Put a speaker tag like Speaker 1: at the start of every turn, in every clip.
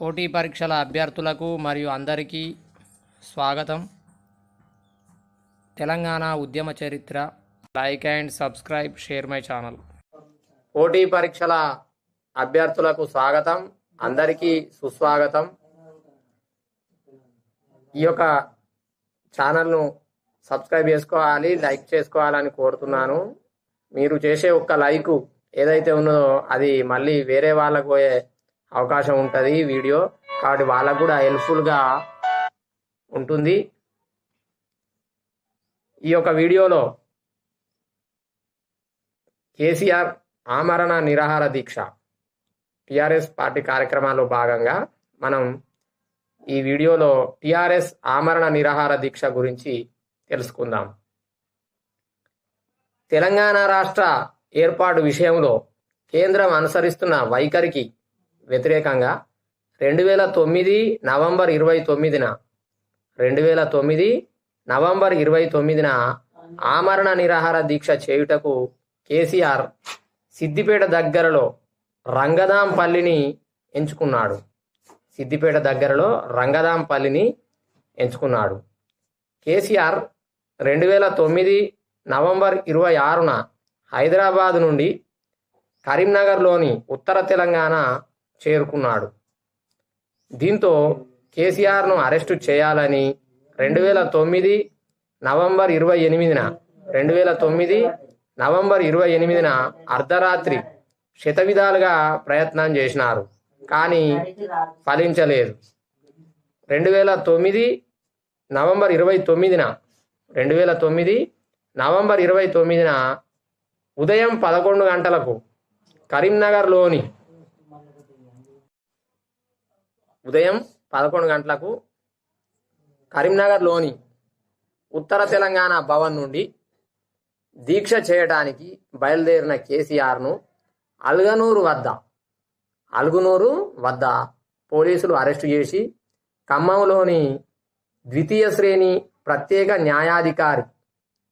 Speaker 1: పోటీ పరీక్షల అభ్యర్థులకు మరియు అందరికీ స్వాగతం. తెలంగాణ ఉద్యమ చరిత్ర. Like and subscribe, share my channel. పోటీ పరీక్షల అభ్యర్థులకు స్వాగతం, అందరికీ సుస్వాగతం. ఈ యొక్క ఛానల్ను సబ్స్క్రైబ్ చేసుకోవాలి, లైక్ చేసుకోవాలని కోరుతున్నాను. మీరు చేసే ఒక్క లైకు ఏదైతే ఉన్నదో అది మళ్ళీ వేరే వాళ్ళకు పోయే అవకాశం ఉంటుంది వీడియో, కాబట్టి వాళ్ళకు కూడా హెల్ప్ఫుల్గా ఉంటుంది. ఈ యొక్క వీడియోలో కేసీఆర్ ఆమరణ నిరాహార దీక్ష టిఆర్ఎస్ పార్టీ కార్యక్రమాల్లో భాగంగా మనం ఈ వీడియోలో టిఆర్ఎస్ ఆమరణ నిరాహార దీక్ష గురించి తెలుసుకుందాం. తెలంగాణ రాష్ట్ర ఏర్పాటు విషయంలో కేంద్రం అనుసరిస్తున్న వైఖరికి వ్యతిరేకంగా 2009 నవంబర్ 29న ఆమరణ నిరాహార దీక్ష చేయుటకు కేసీఆర్ సిద్దిపేట దగ్గరలో రంగదాంపల్లిని ఎంచుకున్నాడు. కేసీఆర్ 2009 నవంబర్ 26న హైదరాబాద్ నుండి కరీంనగర్లోని ఉత్తర తెలంగాణ చేరుకున్నాడు. దీంతో కేసీఆర్ను అరెస్టు చేయాలని 2009 నవంబర్ 28న అర్ధరాత్రి శతవిధాలుగా ప్రయత్నం చేసినారు, కానీ ఫలించలేదు. 2009 నవంబర్ 29న ఉదయం 11 గంటలకు కరీంనగర్లోని ఉత్తర తెలంగాణ భవన్ నుండి దీక్ష చేయడానికి బయలుదేరిన కేసీఆర్ను అల్గునూరు వద్ద పోలీసులు అరెస్టు చేసి ఖమ్మంలోని ద్వితీయ శ్రేణి ప్రత్యేక న్యాయాధికారి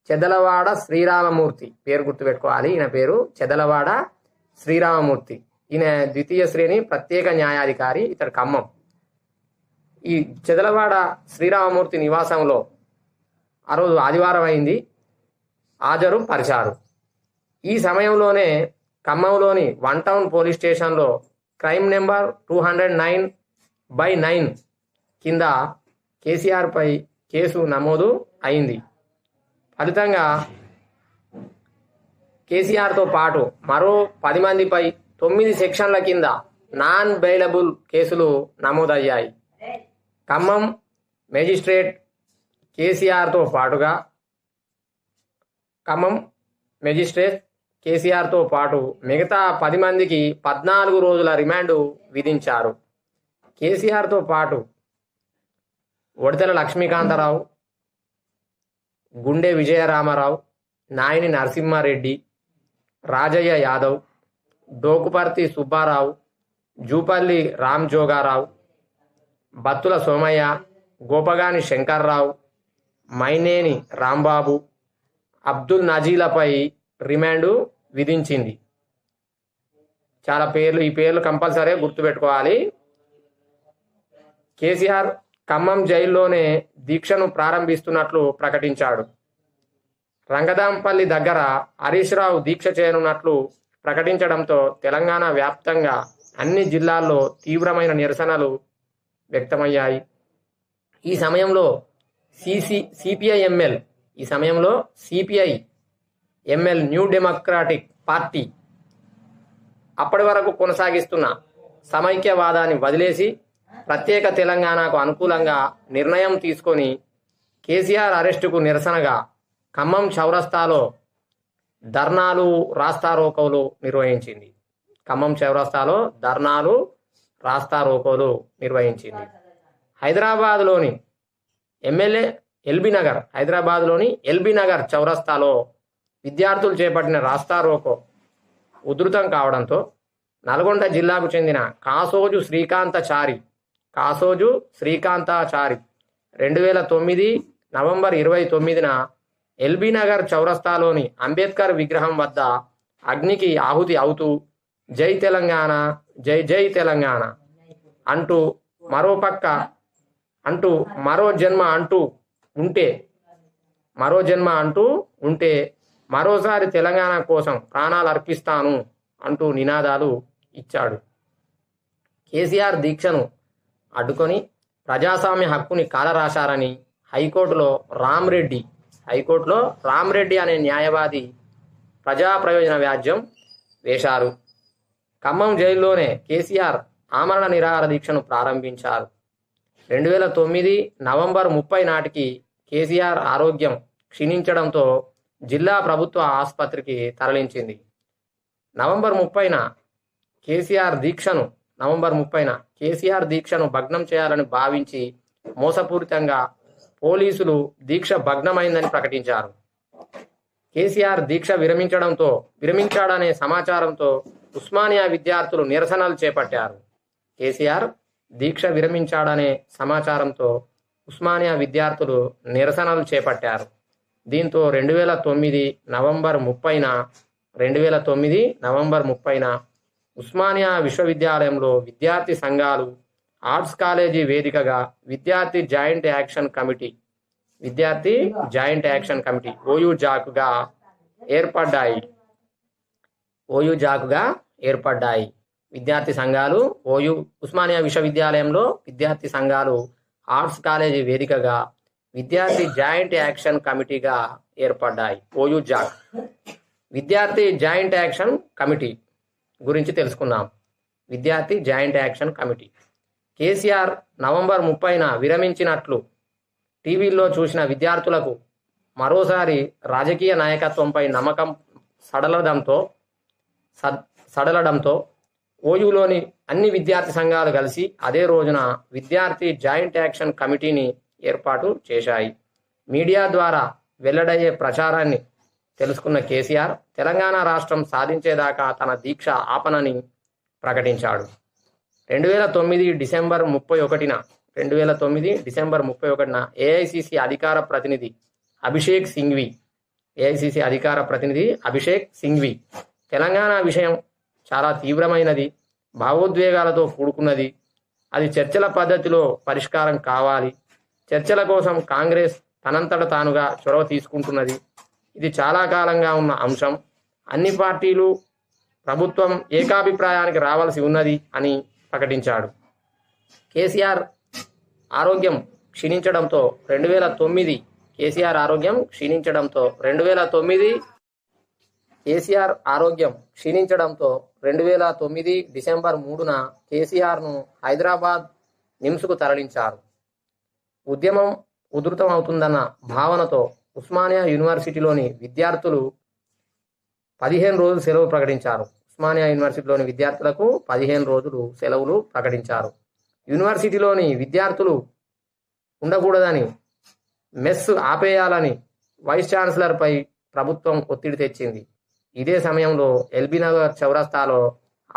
Speaker 1: చెదలవాడ శ్రీరామమూర్తి, పేరు గుర్తుపెట్టుకోవాలి, ఈయన పేరు చెదలవాడ శ్రీరామమూర్తి, ఈయన ద్వితీయ శ్రేణి ప్రత్యేక న్యాయాధికారి, ఇతడు ఖమ్మం. ఈ చెదలవాడ శ్రీరామమూర్తి నివాసంలో ఆ రోజు ఆదివారం అయింది, హాజరు పరిచారు. ఈ సమయంలోనే ఖమ్మంలోని 1 టౌన్ పోలీస్ స్టేషన్లో క్రైమ్ నెంబర్ 209/9 కింద కేసీఆర్పై కేసు నమోదు అయింది. ఫలితంగా కేసీఆర్తో పాటు మరో 10 మందిపై 9 సెక్షన్ల కింద నాన్ బెయిలబుల్ కేసులు నమోదయ్యాయి. ఖమ్మం మేజిస్ట్రేట్ కేసీఆర్తో పాటు మిగతా 10 మందికి 14 రోజుల రిమాండ్ విధించారు. కేసీఆర్తో పాటు ఒడితెల లక్ష్మీకాంతారావు, గుండె విజయరామారావు, నాయని నరసింహారెడ్డి, రాజయ్య యాదవ్, డోకుపర్తి సుబ్బారావు, జూపల్లి రామ్జోగారావు, బత్తుల సోమయ్య, గోపగాని శంకర్రావు, మైనేని రాంబాబు, అబ్దుల్ నజీలపై రిమాండ్ విధించింది. చాలా పేర్లు, ఈ పేర్లు కంపల్సరీ గుర్తుపెట్టుకోవాలి. కేసీఆర్ ఖమ్మం జైల్లోనే దీక్షను ప్రారంభిస్తున్నట్లు ప్రకటించాడు. రంగదాంపల్లి దగ్గర హరీష్ రావు దీక్ష చేయనున్నట్లు ప్రకటించడంతో తెలంగాణ వ్యాప్తంగా అన్ని జిల్లాల్లో తీవ్రమైన నిరసనలు వ్యక్తమయ్యాయి. ఈ సమయంలో CPI ML new democratic party అప్పటి వరకు కొనసాగిస్తున్న సమైక్యవాదాన్ని వదిలేసి ప్రత్యేక తెలంగాణకు అనుకూలంగా నిర్ణయం తీసుకొని కేసీఆర్ అరెస్టుకు నిరసనగా ఖమ్మం చౌరస్తాలో ధర్నాలు, రాస్తారోకోలు నిర్వహించింది. హైదరాబాద్లోని ఎల్బీ నగర్ చౌరస్తాలో విద్యార్థులు చేపట్టిన రాస్తారోకో ఉధృతం కావడంతో నల్గొండ జిల్లాకు చెందిన కాసోజు శ్రీకాంతాచారి 2009 నవంబర్ 29న ఎల్బీ నగర్ చౌరస్తాలోని అంబేద్కర్ విగ్రహం వద్ద అగ్నికి ఆహుతి అవుతూ జై తెలంగాణ జై జై తెలంగాణ అంటూ మరోపక్క అంటూ మరో జన్మ అంటూ ఉంటే మరోసారి తెలంగాణ కోసం ప్రాణాలు అర్పిస్తాను అంటూ నినాదాలు ఇచ్చాడు. కేసీఆర్ దీక్షను అడ్డుకొని ప్రజాస్వామ్య హక్కుని కాలరాశారని హైకోర్టులో రామ్రెడ్డి అనే న్యాయవాది ప్రజా ప్రయోజన వ్యాజ్యం వేశారు. ఖమ్మం జైల్లోనే కేసీఆర్ ఆమరణ నిరాహార దీక్షను ప్రారంభించారు. 2009 నవంబర్ 30 నాటికి కేసీఆర్ ఆరోగ్యం క్షీణించడంతో జిల్లా ప్రభుత్వ ఆసుపత్రికి తరలించింది. నవంబర్ 30న కేసీఆర్ దీక్షను భగ్నం చేయాలని భావించి మోసపూరితంగా పోలీసులు దీక్ష భగ్నమైందని ప్రకటించారు. కేసీఆర్ దీక్ష విరమించాడనే సమాచారంతో ఉస్మానియా విద్యార్థులు నిరసనలు చేపట్టారు. కేసీఆర్ దీక్ష విరమించాడనే సమాచారంతో ఉస్మానియా విద్యార్థులు నిరసనలు చేపట్టారు. దీంతో 2009 నవంబర్ 30న ఉస్మానియా విశ్వవిద్యాలయంలో విద్యార్థి సంఘాలు, ఆర్ట్స్ కాలేజీ వేదికగా విద్యార్థి జాయింట్ యాక్షన్ కమిటీ ఓయూజాక్గా ఏర్పడ్డాయి. విద్యార్థి సంఘాలు ఉస్మానియా విశ్వవిద్యాలయంలో విద్యార్థి సంఘాలు ఆర్ట్స్ కాలేజీ వేదికగా విద్యార్థి జాయింట్ యాక్షన్ కమిటీగా ఏర్పడ్డాయి. ఓయూజాక్ విద్యార్థి జాయింట్ యాక్షన్ కమిటీ గురించి తెలుసుకుందాం. విద్యార్థి joint action committee KCR November 30న విరమించినట్లు టీవీల్లో చూసిన విద్యార్థులకు మరోసారి రాజకీయ నాయకత్వంపై నమ్మకం సడలడంతో ఓయూలోని అన్ని విద్యార్థి సంఘాలు కలిసి అదే రోజున విద్యార్థి జాయింట్ యాక్షన్ కమిటీని ఏర్పాటు చేశాయి. మీడియా ద్వారా వెల్లడయ్యే ప్రచారాన్ని తెలుసుకున్న కేసీఆర్ తెలంగాణ రాష్ట్రం సాధించేదాకా తన దీక్ష ఆపనని ప్రకటించాడు. 2009 డిసెంబర్ 31న ఏఐసిసి అధికార ప్రతినిధి అభిషేక్ సింఘ్వి తెలంగాణ విషయం చాలా తీవ్రమైనది, భావోద్వేగాలతో కూడుకున్నది, అది చర్చల పద్ధతిలో పరిష్కారం కావాలి, చర్చల కోసం కాంగ్రెస్ తనంతట తానుగా చొరవ తీసుకుంటున్నది, ఇది చాలా కాలంగా ఉన్న అంశం, అన్ని పార్టీలు ప్రభుత్వం ఏకాభిప్రాయానికి రావాల్సి ఉన్నది అని ప్రకటించాడు. కేసీఆర్ ఆరోగ్యం క్షీణించడంతో 2009 డిసెంబర్ 3న కేసీఆర్ను హైదరాబాద్ నిమ్స్కు తరలించారు. ఉద్యమం ఉధృతమవుతుందన్న భావనతో ఉస్మానియా యూనివర్సిటీలోని విద్యార్థులు 15 రోజులు సెలవు ప్రకటించారు. విద్యార్థులకు 15 రోజులు సెలవులు ప్రకటించారు. యూనివర్సిటీలోని విద్యార్థులు ఉండకూడదని, మెస్ ఆపేయాలని వైస్ ఛాన్సలర్పై ప్రభుత్వం ఒత్తిడి తెచ్చింది. ఇదే సమయంలో ఎల్బీనగర్ చౌరస్తాలో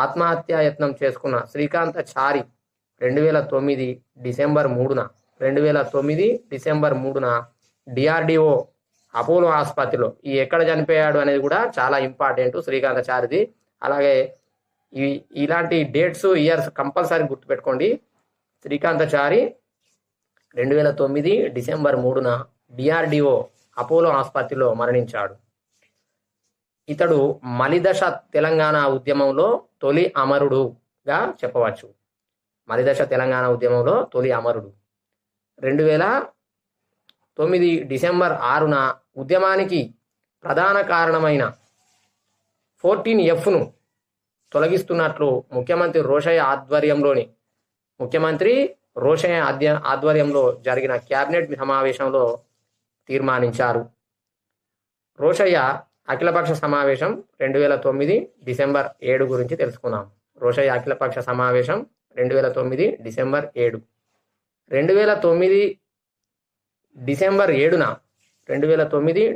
Speaker 1: ఆత్మహత్యా యత్నం చేసుకున్న శ్రీకాంతాచారి 2009 డిసెంబర్ 3న డిఆర్డిఓ అపోలో ఆసుపత్రిలో ఎక్కడ చనిపోయాడు అనేది కూడా చాలా ఇంపార్టెంట్ శ్రీకాంతాచారిది. అలాగే ఇలాంటి డేట్స్, ఇయర్స్ కంపల్సరీ గుర్తుపెట్టుకోండి. శ్రీకాంతాచారి 2009 డిసెంబర్ 3న డిఆర్డిఓ అపోలో ఆసుపత్రిలో మరణించాడు. ఇతడు మలిదశ తెలంగాణ ఉద్యమంలో తొలి అమరుడుగా చెప్పవచ్చు. 2009 డిసెంబర్ 6న ఉద్యమానికి ప్రధాన కారణమైన 14Fను తొలగిస్తున్నట్లు ముఖ్యమంత్రి రోషయ్య ఆధ్వర్యంలో జరిగిన క్యాబినెట్ సమావేశంలో తీర్మానించారు. రోషయ్య అఖిలపక్ష సమావేశం 2009 డిసెంబర్ 7 గురించి తెలుసుకున్నాం. రోషయ్య అఖిలపక్ష సమావేశం 2009 డిసెంబర్ 7. 2009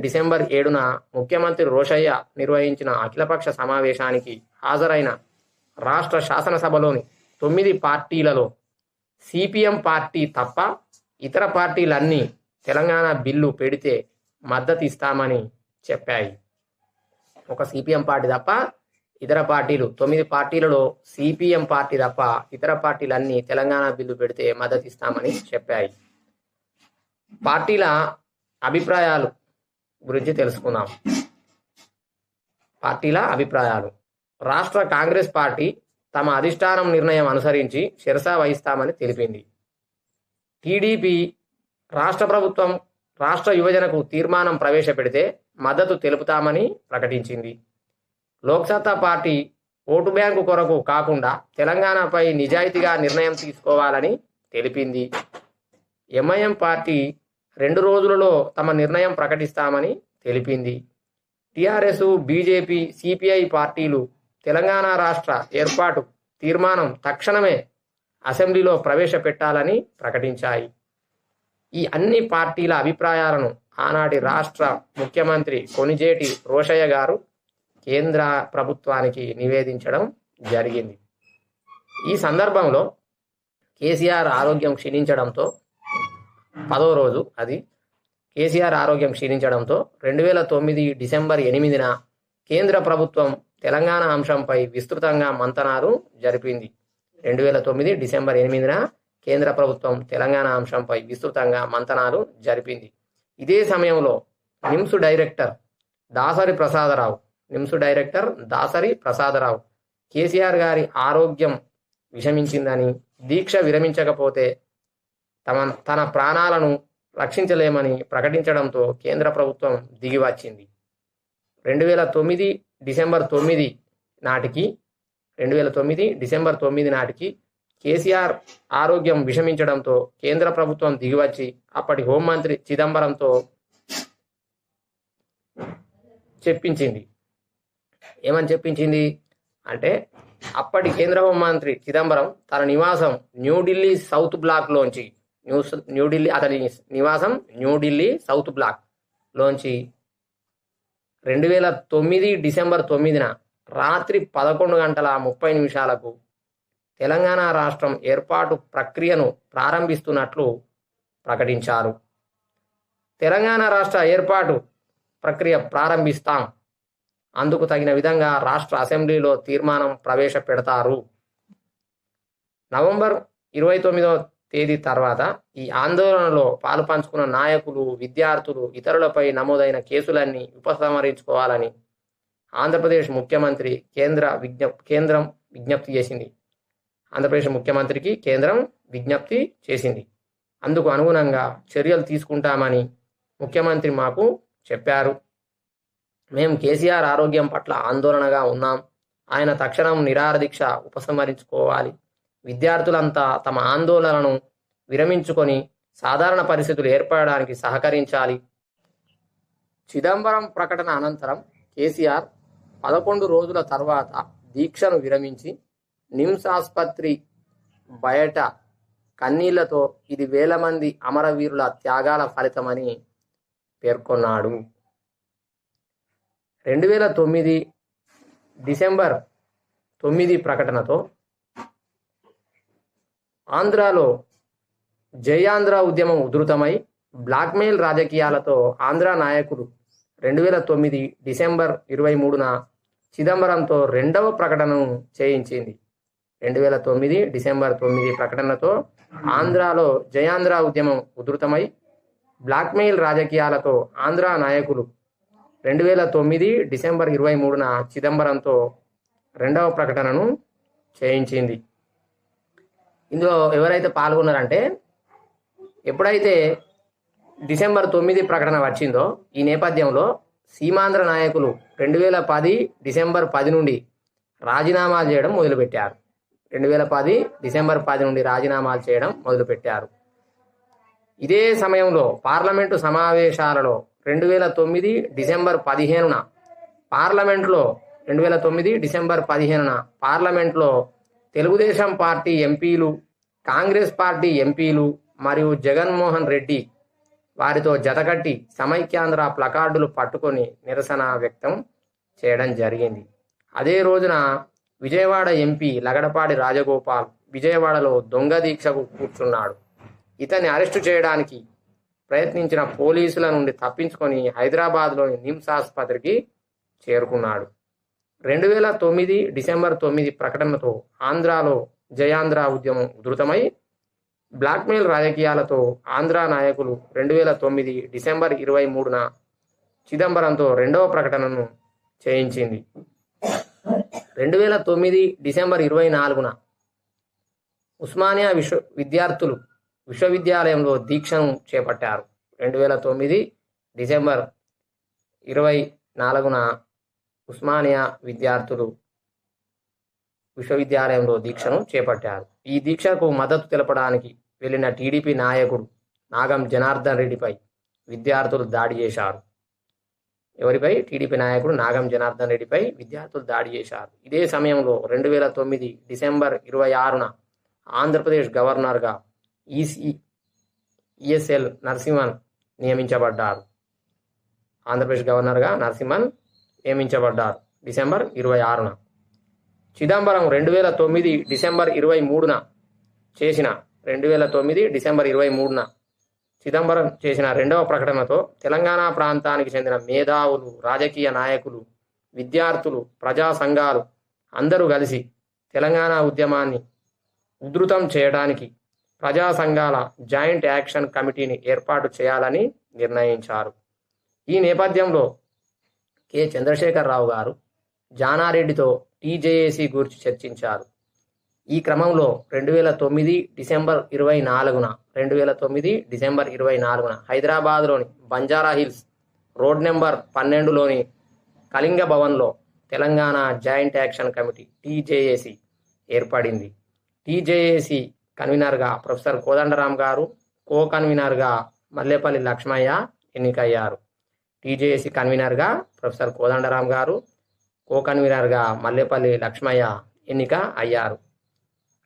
Speaker 1: డిసెంబర్ 7న ముఖ్యమంత్రి రోషయ్య నిర్వహించిన అఖిలపక్ష సమావేశానికి హాజరైన రాష్ట్ర శాసనసభలోని 9 పార్టీలలో సిపిఎం పార్టీ తప్ప ఇతర పార్టీలన్నీ తెలంగాణ బిల్లు పెడితే మద్దతు ఇస్తామని చెప్పాయి. ఒక సిపిఎం పార్టీ తప్ప ఇతర పార్టీలు 9 పార్టీలలో సిపిఎం పార్టీ తప్ప ఇతర పార్టీలన్నీ తెలంగాణ బిల్లు పెడితే మద్దతు ఇస్తామని చెప్పాయి. పార్టీల అభిప్రాయాలు గురించి తెలుసుకుందాం. పార్టీల అభిప్రాయాలు. రాష్ట్ర కాంగ్రెస్ పార్టీ తమ అధిష్టానం నిర్ణయం అనుసరించి శిరసా వహిస్తామని తెలిపింది. టీడీపీ రాష్ట్ర ప్రభుత్వం రాష్ట్ర విభజనకు తీర్మానం ప్రవేశపెడితే మద్దతు తెలుపుతామని ప్రకటించింది. లోక్సత్తా పార్టీ ఓటు బ్యాంకు కొరకు కాకుండా తెలంగాణపై నిజాయితీగా నిర్ణయం తీసుకోవాలని తెలిపింది. ఎంఐఎం పార్టీ 2 రోజులలో తమ నిర్ణయం ప్రకటిస్తామని తెలిపింది. టీఆర్ఎస్, బీజేపీ, సిపిఐ పార్టీలు తెలంగాణ రాష్ట్ర ఏర్పాటు తీర్మానం తక్షణమే అసెంబ్లీలో ప్రవేశపెట్టాలని ప్రకటించాయి. ఈ అన్ని పార్టీల అభిప్రాయాలను ఆనాటి రాష్ట్ర ముఖ్యమంత్రి కొణిజేటి రోషయ్య గారు కేంద్ర ప్రభుత్వానికి నివేదించడం జరిగింది. ఈ సందర్భంలో కేసీఆర్ ఆరోగ్యం క్షీణించడంతో 10వ రోజు కేసీఆర్ ఆరోగ్యం క్షీణించడంతో 2009 డిసెంబర్ 8న కేంద్ర ప్రభుత్వం తెలంగాణ అంశంపై విస్తృతంగా మంతనాలు జరిపింది. 2009 డిసెంబర్ 8న కేంద్ర ప్రభుత్వం తెలంగాణ అంశంపై విస్తృతంగా మంతనాలు జరిపింది. ఇదే సమయంలో నిమ్స్ డైరెక్టర్ దాసరి ప్రసాదరావు కేసీఆర్ గారి ఆరోగ్యం విషమించిందని, దీక్ష విరమించకపోతే తన ప్రాణాలను రక్షించలేమని ప్రకటించడంతో కేంద్ర ప్రభుత్వం దిగివచ్చింది. 2009 డిసెంబర్ 9 నాటికి కేసీఆర్ ఆరోగ్యం విషమించడంతో కేంద్ర ప్రభుత్వం దిగివచ్చి అప్పటి హోంమంత్రి చిదంబరంతో చెప్పించింది. ఏమని చెప్పించింది అంటే, అప్పటి కేంద్ర హోంమంత్రి చిదంబరం తన నివాసం న్యూఢిల్లీ సౌత్ బ్లాక్ లోంచి 2009 డిసెంబర్ 9న రాత్రి 11:30 తెలంగాణ రాష్ట్రం ఏర్పాటు ప్రక్రియను ప్రారంభిస్తున్నట్లు ప్రకటించారు. తెలంగాణ రాష్ట్ర ఏర్పాటు ప్రక్రియ ప్రారంభిస్తాం, అందుకు తగిన విధంగా రాష్ట్ర అసెంబ్లీలో తీర్మానం ప్రవేశపెడతారు. నవంబర్ 29వ తేదీ తర్వాత ఈ ఆందోళనలో పాలుపంచుకున్న నాయకులు, విద్యార్థులు, ఇతరులపై నమోదైన కేసులన్నీ ఉపసంహరించుకోవాలని ఆంధ్రప్రదేశ్ ముఖ్యమంత్రి కేంద్రం విజ్ఞప్తి చేసింది. ఆంధ్రప్రదేశ్ ముఖ్యమంత్రికి కేంద్రం విజ్ఞప్తి చేసింది. అందుకు అనుగుణంగా చర్యలు తీసుకుంటామని ముఖ్యమంత్రి మాకు చెప్పారు. మేము కేసీఆర్ ఆరోగ్యం పట్ల ఆందోళనగా ఉన్నాం. ఆయన తక్షణం నిరాహారదీక్ష ఉపసంహరించుకోవాలి. విద్యార్థులంతా తమ ఆందోళనను విరమించుకొని సాధారణ పరిస్థితులు ఏర్పడడానికి సహకరించాలి. చిదంబరం ప్రకటన అనంతరం కేసీఆర్ 11 రోజుల తర్వాత దీక్షను విరమించి నిమ్స్ ఆసుపత్రి బయట కన్నీళ్లతో ఇది వేల మంది అమరవీరుల త్యాగాల ఫలితమని పేర్కొన్నాడు. 2009 డిసెంబర్ 9 ప్రకటనతో ఆంధ్రాలో జయాంధ్ర ఉద్యమం ఉధృతమై బ్లాక్మెయిల్ రాజకీయాలతో ఆంధ్ర నాయకులు 2009 డిసెంబర్ 23న చిదంబరంతో 2వ ప్రకటనను చేయించింది. 2009 డిసెంబర్ 9 ప్రకటనతో ఆంధ్రాలో జయాంధ్ర ఉద్యమం ఉధృతమై బ్లాక్మెయిల్ రాజకీయాలతో ఆంధ్ర నాయకులు 2009 డిసెంబర్ 23న చిదంబరంతో 2వ ప్రకటనను చేయించింది. ఇందులో ఎవరైతే పాల్గొన్నారంటే, ఎప్పుడైతే డిసెంబర్ 9 ప్రకటన వచ్చిందో ఈ నేపథ్యంలో సీమాంధ్ర నాయకులు 2010 డిసెంబర్ 10 నుండి రాజీనామాలు చేయడం మొదలుపెట్టారు. 2010 డిసెంబర్ 10 నుండి రాజీనామాలు చేయడం మొదలుపెట్టారు. ఇదే సమయంలో పార్లమెంటు సమావేశాలలో 2009 డిసెంబర్ 15న పార్లమెంట్లో తెలుగుదేశం పార్టీ ఎంపీలు, కాంగ్రెస్ పార్టీ ఎంపీలు మరియు జగన్మోహన్ రెడ్డి వారితో జతకట్టి సమైక్యాంధ్ర ప్లకార్డులు పట్టుకొని నిరసన వ్యక్తం చేయడం జరిగింది. అదే రోజున విజయవాడ ఎంపీ లగడపాటి రాజగోపాల్ విజయవాడలో దొంగ దీక్షకు కూర్చున్నాడు. ఇతన్ని అరెస్టు చేయడానికి ప్రయత్నించిన పోలీసుల నుండి తప్పించుకొని హైదరాబాద్లోని నిమ్స్ ఆసుపత్రికి చేరుకున్నాడు. 2009 డిసెంబర్ 9 ప్రకటనతో ఆంధ్రాలో జయాంధ్ర ఉద్యమం ఉధృతమై బ్లాక్మెయిల్ రాజకీయాలతో ఆంధ్ర నాయకులు 2009 డిసెంబర్ 23న చిదంబరంతో రెండవ ప్రకటనను చేయించింది. 2009 డిసెంబర్ 24న ఉస్మానియా విద్యార్థులు విశ్వవిద్యాలయంలో దీక్షను చేపట్టారు. 2009 డిసెంబర్ 24న ఉస్మానియా విద్యార్థులు విశ్వవిద్యాలయంలో దీక్షను చేపట్టారు. ఈ దీక్షకు మద్దతు తెలపడానికి వెళ్లిన టీడీపీ నాయకుడు నాగం జనార్దన్ రెడ్డిపై విద్యార్థులు దాడి చేశారు. ఎవరిపై? టీడీపీ నాయకుడు నాగం జనార్దన్ రెడ్డిపై విద్యార్థులు దాడి చేశారు. ఇదే సమయంలో 2009 డిసెంబర్ 26న ఆంధ్రప్రదేశ్ గవర్నర్గా ఈఎస్ఎల్ నరసింహన్ నియమించబడ్డారు. ఆంధ్రప్రదేశ్ గవర్నర్గా నరసింహన్ నియమించబడ్డారు డిసెంబర్ 26న. చిదంబరం 2009 డిసెంబర్ 23న చేసిన 2009 డిసెంబర్ 23న చిదంబరం చేసిన రెండవ ప్రకటనతో తెలంగాణ ప్రాంతానికి చెందిన మేధావులు, రాజకీయ నాయకులు, విద్యార్థులు, ప్రజా సంఘాలు అందరూ కలిసి తెలంగాణ ఉద్యమాన్ని ఉధృతం చేయడానికి ప్రజా సంఘాల జాయింట్ యాక్షన్ కమిటీని ఏర్పాటు చేయాలని నిర్ణయించారు. ఈ నేపథ్యంలో కె చంద్రశేఖరరావు గారు జానారెడ్డితో టీజేఏసీ గురించి చర్చించారు. ఈ క్రమంలో 2009 డిసెంబర్ 24న హైదరాబాద్లోని బంజారా హిల్స్ రోడ్ నెంబర్ 12లోని కళింగ భవన్లో Telangana joint action committee TJAC ఏర్పడింది. టీజేఏసీ కన్వీనర్గా ప్రొఫెసర్ కోదండరాం గారు, కో కన్వీనర్గా మల్లేపల్లి లక్ష్మయ్య ఎన్నికయ్యారు. టీజేఏసీ కన్వీనర్గా ప్రొఫెసర్ కోదండరాం గారు, కో కన్వీనర్గా మల్లేపల్లి లక్ష్మయ్య ఎన్నిక అయ్యారు.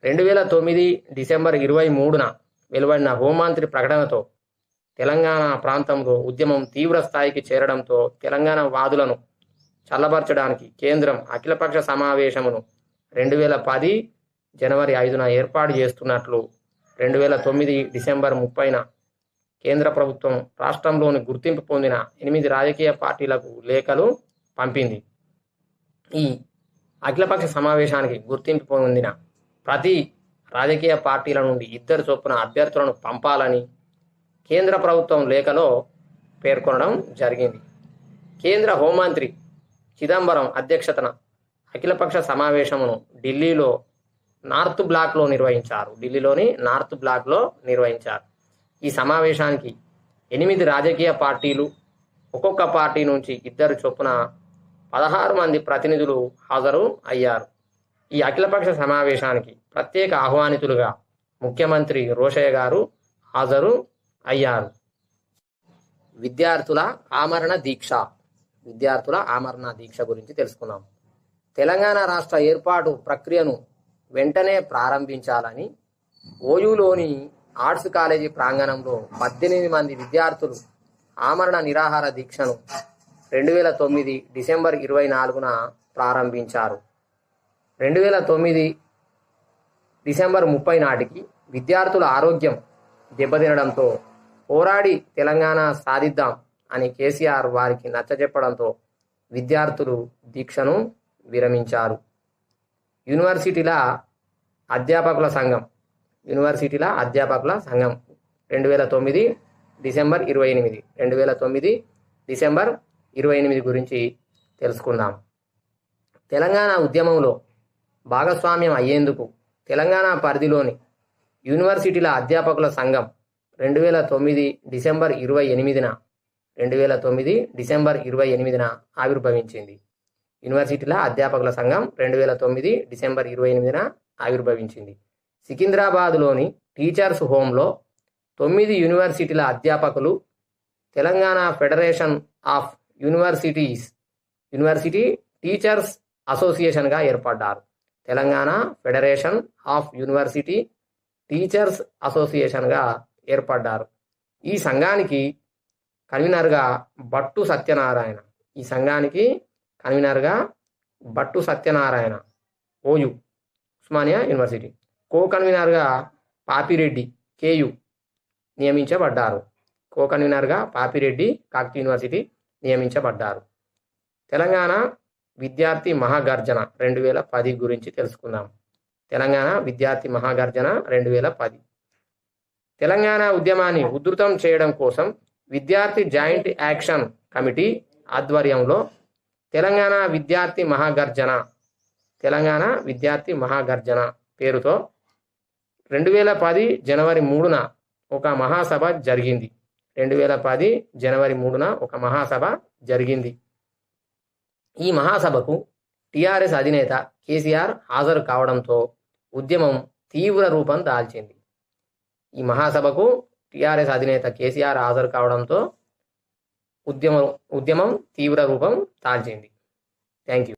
Speaker 1: 2009 డిసెంబర్ 23న వెలువడిన హోంమంత్రి ప్రకటనతో తెలంగాణ ప్రాంతంలో ఉద్యమం తీవ్ర స్థాయికి చేరడంతో తెలంగాణ వాదులను చల్లబరచడానికి కేంద్రం అఖిలపక్ష సమావేశమును 2010 జనవరి 5న ఏర్పాటు చేస్తున్నట్లు 2009 డిసెంబర్ 30న కేంద్ర ప్రభుత్వం రాష్ట్రంలోని గుర్తింపు పొందిన 8 రాజకీయ పార్టీలకు లేఖలు పంపింది. ఈ అఖిలపక్ష సమావేశానికి గుర్తింపు పొందిన ప్రతి రాజకీయ పార్టీల నుండి 2 చొప్పున అభ్యర్థులను పంపాలని కేంద్ర ప్రభుత్వం లేఖలో పేర్కొనడం జరిగింది. కేంద్ర హోంమంత్రి చిదంబరం అధ్యక్షతన అఖిలపక్ష సమావేశమును ఢిల్లీలోని నార్త్ బ్లాక్లో నిర్వహించారు. ఈ సమావేశానికి 8 రాజకీయ పార్టీలు, ఒక్కొక్క పార్టీ నుంచి 2 చొప్పున 16 మంది ప్రతినిధులు హాజరు అయ్యారు. ఈ అఖిలపక్ష సమావేశానికి ప్రత్యేక ఆహ్వానితులుగా ముఖ్యమంత్రి రోషయ్య గారు హాజరు అయ్యారు. విద్యార్థుల ఆమరణ దీక్ష గురించి తెలుసుకున్నాం. తెలంగాణ రాష్ట్ర ఏర్పాటు ప్రక్రియను వెంటనే ప్రారంభించాలని ఓయూలోని ఆర్ట్స్ కాలేజీ ప్రాంగణంలో 18 మంది విద్యార్థులు ఆమరణ నిరాహార దీక్షను 2009 డిసెంబర్ 24న ప్రారంభించారు. 2009 డిసెంబర్ 30 నాటికి విద్యార్థుల ఆరోగ్యం దెబ్బతినడంతో పోరాడి తెలంగాణ సాధిద్దాం అని కేసీఆర్ వారికి నచ్చజెప్పడంతో విద్యార్థులు దీక్షను విరమించారు. యూనివర్సిటీల అధ్యాపకుల సంఘం 2009 డిసెంబర్ 28 గురించి తెలుసుకుందాం. తెలంగాణ ఉద్యమంలో భాగస్వామ్యం అయ్యేందుకు తెలంగాణ పరిధిలోని యూనివర్సిటీల అధ్యాపకుల సంఘం 2009 డిసెంబర్ 28న ఆవిర్భవించింది. యూనివర్సిటీల అధ్యాపకుల సంఘం 2009 డిసెంబర్ 28న ఆవిర్భవించింది. సికింద్రాబాద్లోని టీచర్స్ హోంలో 9 యూనివర్సిటీల అధ్యాపకులు Telangana federation of university teachers అసోసియేషన్గా ఏర్పడ్డారు. Telangana federation of university teachers అసోసియేషన్గా ఏర్పడ్డారు. ఈ సంఘానికి కన్వీనర్గా బట్టు సత్యనారాయణ ఓయు ఉస్మానియా యూనివర్సిటీ, కో కన్వీనర్గా పాపిరెడ్డి కేయు నియమించబడ్డారు. కాకతీయ యూనివర్సిటీ నియమించబడ్డారు. తెలంగాణ విద్యార్థి మహాగర్జన 2010 గురించి తెలుసుకుందాం. తెలంగాణ విద్యార్థి మహాగర్జన 2010. తెలంగాణ ఉద్యమాన్ని ఉధృతం చేయడం కోసం విద్యార్థి జాయింట్ యాక్షన్ కమిటీ ఆధ్వర్యంలో తెలంగాణ విద్యార్థి మహాగర్జన పేరుతో 2010 జనవరి 3న ఒక మహాసభ జరిగింది. 2010 జనవరి 3న ఒక మహాసభ జరిగింది. ఈ మహాసభకు టిఆర్ఎస్ అధినేత కేసీఆర్ హాజరు కావడంతో ఉద్యమం తీవ్ర రూపం దాల్చింది. ఈ మహాసభకు టిఆర్ఎస్ అధినేత కేసీఆర్ హాజరు కావడంతో ఉద్యమం తీవ్ర రూపం దాల్చింది. Thank you.